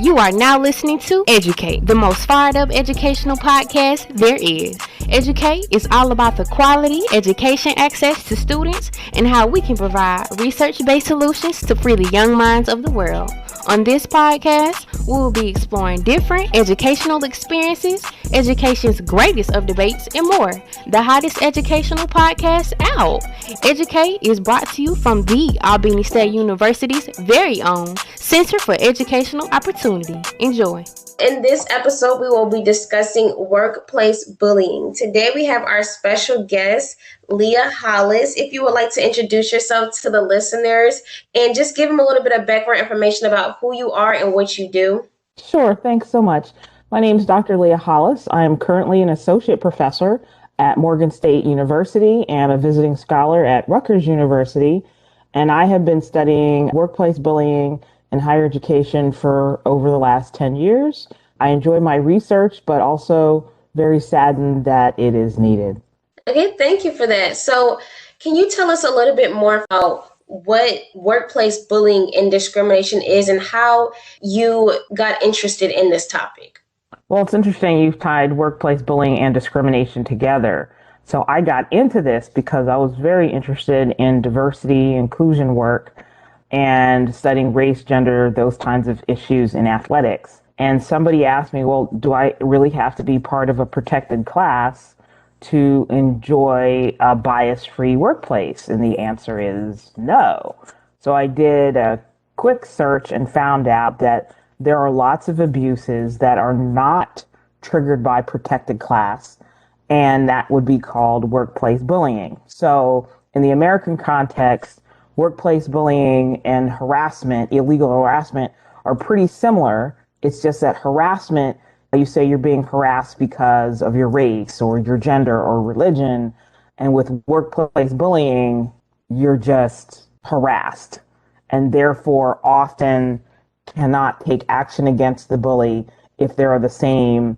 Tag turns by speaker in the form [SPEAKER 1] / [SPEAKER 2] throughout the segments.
[SPEAKER 1] You are now listening to EdYOUcate, the most fired up educational podcast there is. EdYOUcate is all about the quality education access to students and how we can provide research-based solutions to free the young minds of the world. On this podcast, we will be exploring different educational experiences, education's greatest of debates, and more. The hottest educational podcast out. EdYOUcate is brought to you from the Albany State University's very own Center for Educational Opportunity. Enjoy.
[SPEAKER 2] In this episode, we will be discussing workplace bullying. Today, we have our special guest, Leah Hollis. If you would like to introduce yourself to the listeners and just give them a little bit of background information about who you are and what you do.
[SPEAKER 3] Sure. Thanks so much. My name is Dr. Leah Hollis. I am currently an associate professor at Morgan State University and a visiting scholar at Rutgers University. And I have been studying workplace bullying in higher education for over the last 10 years. I enjoy my research, but also very saddened that it is needed.
[SPEAKER 2] Okay, thank you for that. So can you tell us a little bit more about what workplace bullying and discrimination is and how you got interested in this topic?
[SPEAKER 3] Well, it's interesting you've tied workplace bullying and discrimination together. So I got into this because I was very interested in diversity, inclusion work, and studying race, gender, those kinds of issues in athletics. And somebody asked me, well, do I really have to be part of a protected class to enjoy a bias-free workplace? And the answer is no. So I did a quick search and found out that there are lots of abuses that are not triggered by protected class, and that would be called workplace bullying. So in the American context, workplace bullying and harassment, illegal harassment, are pretty similar. It's just that harassment, you say you're being harassed because of your race or your gender or religion. And with workplace bullying, you're just harassed and therefore often cannot take action against the bully if they're the same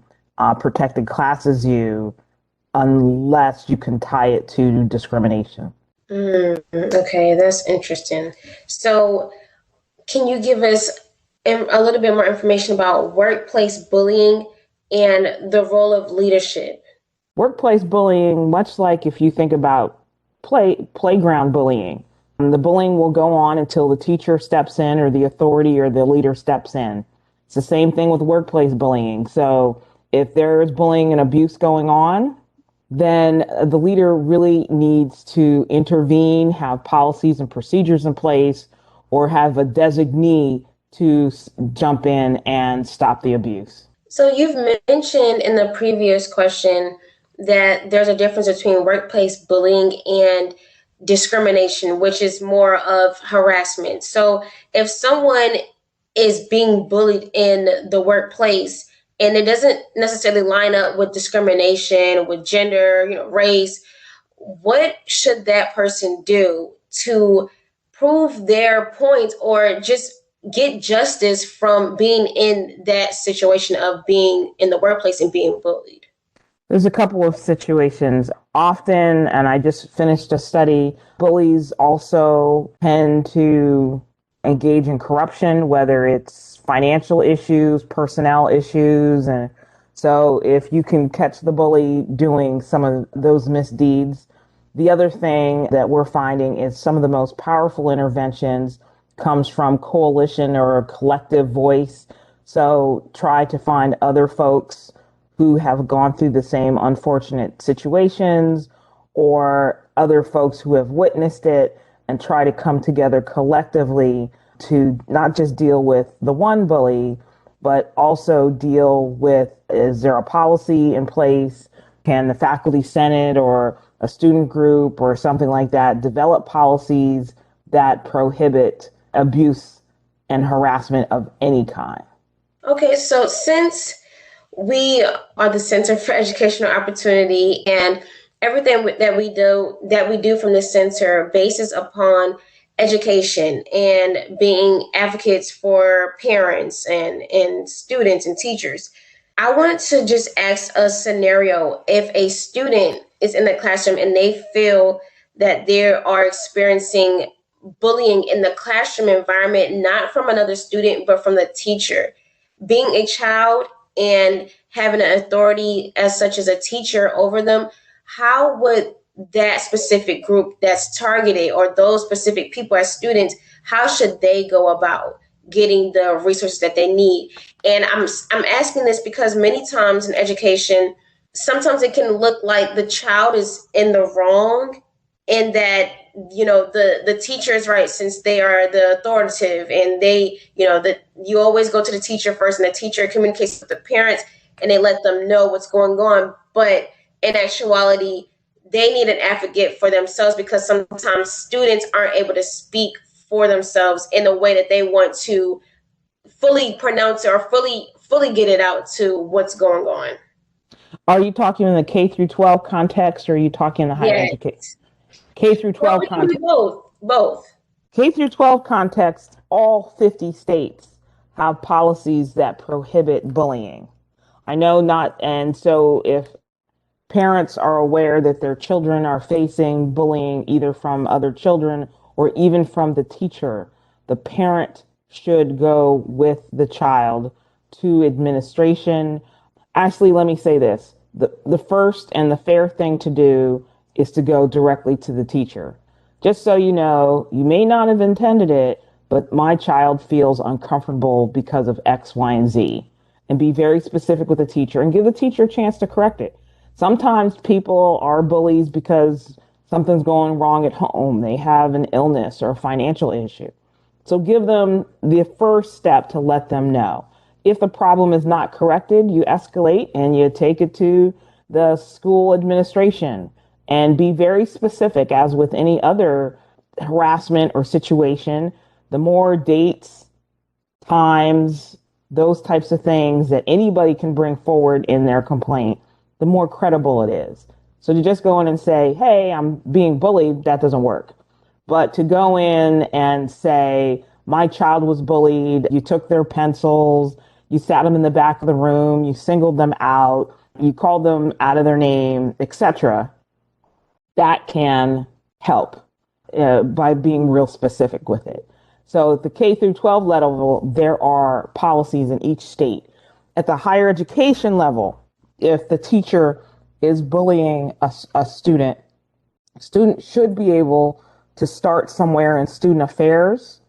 [SPEAKER 3] protected class as you, unless you can tie it to discrimination.
[SPEAKER 2] Okay, that's interesting. So can you give us a little bit more information about workplace bullying and the role of leadership?
[SPEAKER 3] Workplace bullying, much like if you think about playground bullying, the bullying will go on until the teacher steps in or the authority or the leader steps in. It's the same thing with workplace bullying. So if there is bullying and abuse going on, then the leader really needs to intervene, have policies and procedures in place, or have a designee to jump in and stop the abuse.
[SPEAKER 2] So you've mentioned in the previous question that there's a difference between workplace bullying and discrimination, which is more of harassment. So if someone is being bullied in the workplace, and it doesn't necessarily line up with discrimination, with gender, race, what should that person do to prove their point or just get justice from being in that situation of being in the workplace and being bullied?
[SPEAKER 3] There's a couple of situations. Often, and I just finished a study, bullies also tend to engage in corruption, whether it's financial issues, personnel issues. And so if you can catch the bully doing some of those misdeeds, the other thing that we're finding is some of the most powerful interventions comes from coalition or a collective voice. So try to find other folks who have gone through the same unfortunate situations or other folks who have witnessed it and try to come together collectively to not just deal with the one bully, but also deal with, is there a policy in place? Can the faculty senate or a student group or something like that develop policies that prohibit abuse and harassment of any kind?
[SPEAKER 2] Okay, so since we are the Center for Educational Opportunity and everything that we do from the center bases upon education and being advocates for parents and students and teachers, I want to just ask a scenario. If a student is in the classroom and they feel that they are experiencing bullying in the classroom environment, not from another student, but from the teacher, being a child and having an authority as such as a teacher over them, how would that specific group that's targeted, or those specific people as students, how should they go about getting the resources that they need? And I'm asking this because many times in education, sometimes it can look like the child is in the wrong, and that, you know, the teacher is right since they are the authoritative, and they, you know, that you always go to the teacher first, and the teacher communicates with the parents and they let them know what's going on. But in actuality, they need an advocate for themselves, because sometimes students aren't able to speak for themselves in the way that they want to fully pronounce it or fully get it out to what's going on.
[SPEAKER 3] Are you talking in the K through 12 context, or are you talking in the higher
[SPEAKER 2] Yes.
[SPEAKER 3] education? K through 12 context.
[SPEAKER 2] Both.
[SPEAKER 3] K through 12 context, all 50 states have policies that prohibit bullying. I know not, and so if parents are aware that their children are facing bullying either from other children or even from the teacher, the parent should go with the child to administration. Actually, let me say this. The first and the fair thing to do is to go directly to the teacher. Just so you know, you may not have intended it, but my child feels uncomfortable because of X, Y, and Z. And be very specific with the teacher and give the teacher a chance to correct it. Sometimes people are bullies because something's going wrong at home. They have an illness or a financial issue. So give them the first step to let them know. If the problem is not corrected, you escalate and you take it to the school administration, and be very specific. As with any other harassment or situation, the more dates, times, those types of things that anybody can bring forward in their complaint, the more credible it is. So to just go in and say, hey, I'm being bullied, that doesn't work. But to go in and say, my child was bullied, you took their pencils, you sat them in the back of the room, you singled them out, you called them out of their name, etc., that can help by being real specific with it. So at the K through 12 level, there are policies in each state. At the higher education level, if the teacher is bullying a student should be able to start somewhere in student affairs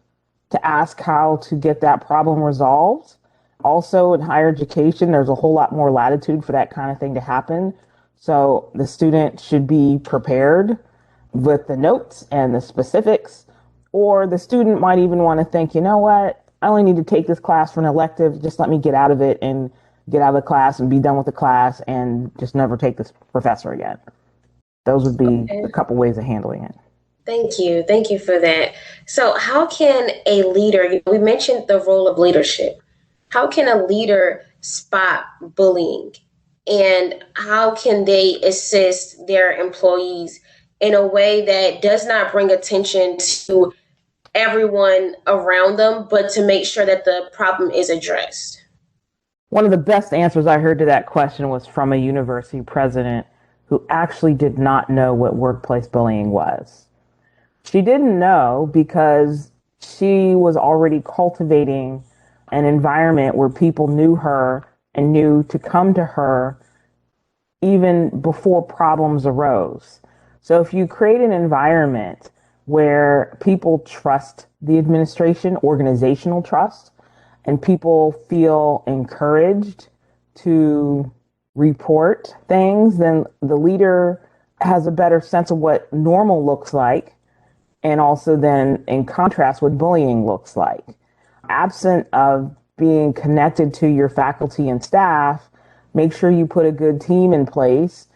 [SPEAKER 3] to ask how to get that problem resolved. Also in higher education, there's a whole lot more latitude for that kind of thing to happen. So the student should be prepared with the notes and the specifics, or the student might even want to think, you know what, I only need to take this class for an elective. Just let me get out of it and get out of the class and be done with the class and just never take this professor again. Those would be a couple ways of handling it.
[SPEAKER 2] Thank you. Thank you for that. So how can a leader, we mentioned the role of leadership. How can a leader spot bullying? And how can they assist their employees in a way that does not bring attention to everyone around them, but to make sure that the problem is addressed?
[SPEAKER 3] One of the best answers I heard to that question was from a university president who actually did not know what workplace bullying was. She didn't know because she was already cultivating an environment where people knew her and knew to come to her even before problems arose. So if you create an environment where people trust the administration, organizational trust, and people feel encouraged to report things, then the leader has a better sense of what normal looks like, and also then in contrast what bullying looks like. Absent of being connected to your faculty and staff, make sure you put a good team in place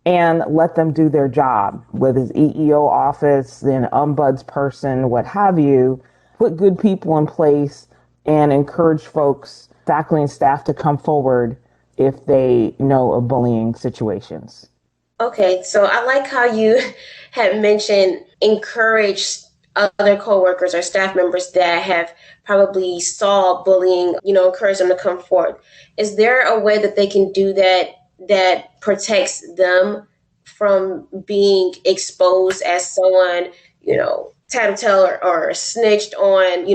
[SPEAKER 3] and let them do their job, whether it's EEO office, then ombuds person, what have you. Put good people in place and encourage folks, faculty and staff, to come forward if they know of bullying situations.
[SPEAKER 2] Okay, so I like how you had mentioned encourage other coworkers or staff members that have probably saw bullying, encourage them to come forward. Is there a way that they can do that protects them from being exposed as someone, tattletale or snitched on,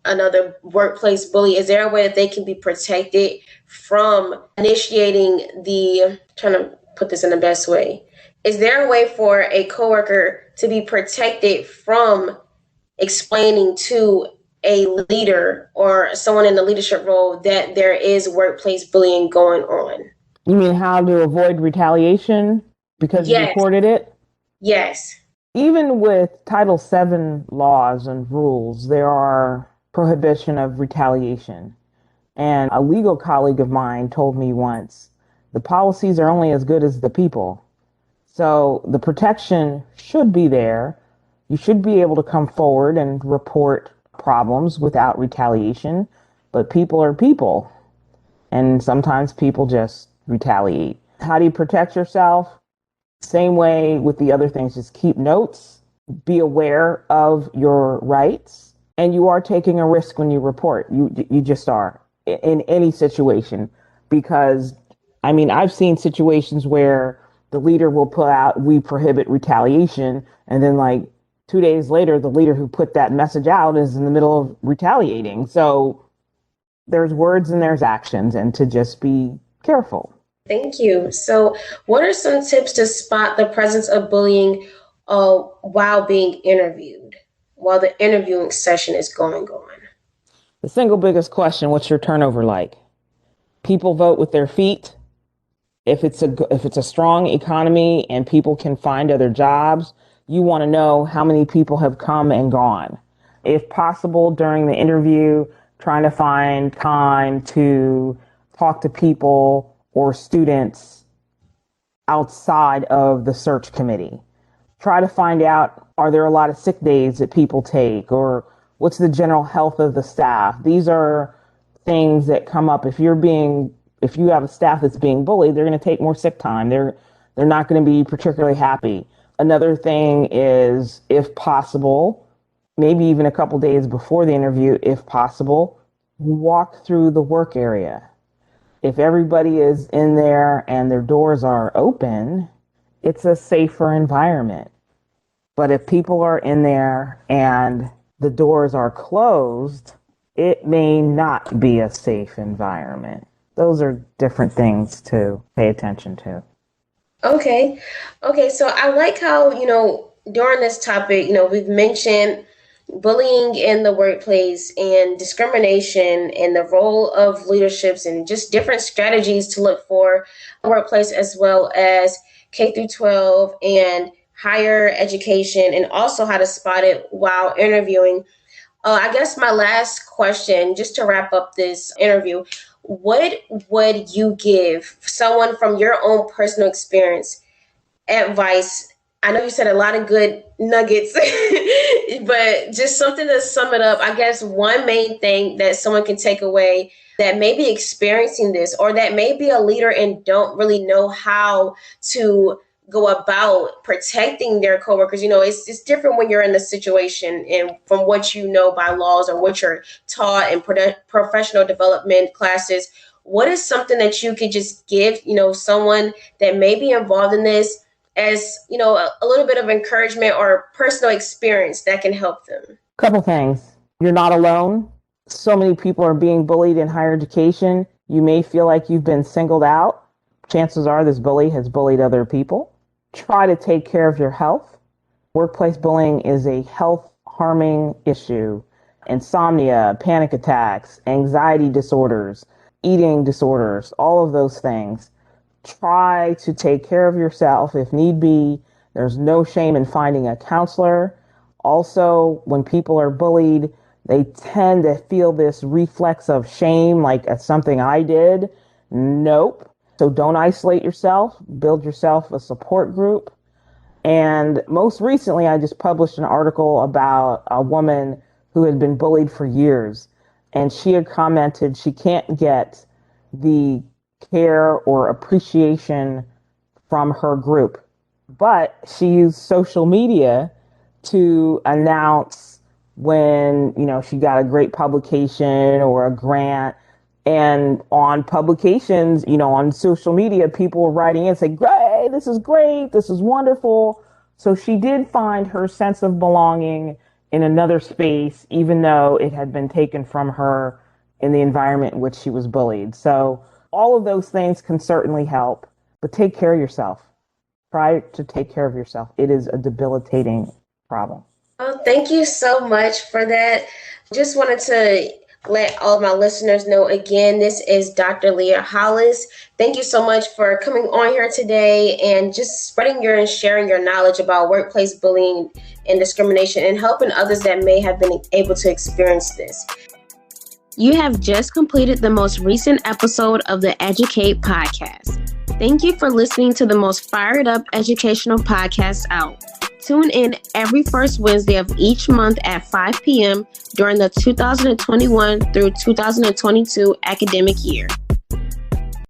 [SPEAKER 2] another workplace bully, is there a way that they can be protected from initiating trying to put this in the best way, is there a way for a coworker to be protected from explaining to a leader or someone in the leadership role that there is workplace bullying going on?
[SPEAKER 3] You mean how to avoid retaliation because you
[SPEAKER 2] Yes.
[SPEAKER 3] reported it?
[SPEAKER 2] Yes.
[SPEAKER 3] Even with Title VII laws and rules, there are prohibition of retaliation. And a legal colleague of mine told me once, the policies are only as good as the people. So the protection should be there. You should be able to come forward and report problems without retaliation, but people are people. And sometimes people just retaliate. How do you protect yourself? Same way with the other things, just keep notes, be aware of your rights, and you are taking a risk when you report. You just are in any situation, because I've seen situations where the leader will put out, we prohibit retaliation, and then like 2 days later, the leader who put that message out is in the middle of retaliating. So there's words and there's actions, and to just be careful.
[SPEAKER 2] Thank you. So what are some tips to spot the presence of bullying while being interviewed, while the interviewing session is going on?
[SPEAKER 3] The single biggest question, what's your turnover like? People vote with their feet. If it's a strong economy and people can find other jobs, you want to know how many people have come and gone. If possible, during the interview, trying to find time to talk to people or students outside of the search committee. Try to find out, are there a lot of sick days that people take, or what's the general health of the staff? These are things that come up. If you have a staff that's being bullied, they're going to take more sick time. They're not going to be particularly happy. Another thing is, if possible, maybe even a couple days before the interview, if possible, walk through the work area. If everybody is in there and their doors are open, it's a safer environment. But if people are in there and the doors are closed, it may not be a safe environment. Those are different things to pay attention to.
[SPEAKER 2] Okay. So I like how, during this topic, we've mentioned bullying in the workplace and discrimination and the role of leaderships and just different strategies to look for in the workplace, as well as K through 12 and higher education, and also how to spot it while interviewing. I guess my last question, just to wrap up this interview, what would you give someone from your own personal experience advice? I know you said a lot of good nuggets, but just something to sum it up. I guess one main thing that someone can take away that may be experiencing this, or that may be a leader and don't really know how to go about protecting their coworkers. It's different when you're in the situation, and from what you know by laws or what you're taught in professional development classes. What is something that you could just give, someone that may be involved in this, as a little bit of encouragement or personal experience that can help them?
[SPEAKER 3] Couple things. You're not alone. So many people are being bullied in higher education. You may feel like you've been singled out. Chances are this bully has bullied other people. Try to take care of your health. Workplace bullying is a health harming issue. Insomnia, panic attacks, anxiety disorders, eating disorders, all of those things. Try to take care of yourself if need be. There's no shame in finding a counselor. Also, when people are bullied, they tend to feel this reflex of shame, like it's something I did. Nope. So don't isolate yourself. Build yourself a support group. And most recently, I just published an article about a woman who had been bullied for years. And she had commented she can't get the care or appreciation from her group. But she used social media to announce when, she got a great publication or a grant. And on publications, on social media, people were writing in saying, great, this is wonderful. So she did find her sense of belonging in another space, even though it had been taken from her in the environment in which she was bullied. So all of those things can certainly help, but take care of yourself. Try to take care of yourself. It is a debilitating problem.
[SPEAKER 2] Oh, thank you so much for that. Just wanted to let all of my listeners know again, this is Dr. Leah Hollis. Thank you so much for coming on here today and just spreading your and sharing your knowledge about workplace bullying and discrimination and helping others that may have been able to experience this. You have just completed the most recent episode of the EdYOUcate podcast. Thank you for listening to the most fired up educational podcast out. Tune in every first Wednesday of each month at 5 p.m. during the 2021 through 2022 academic year.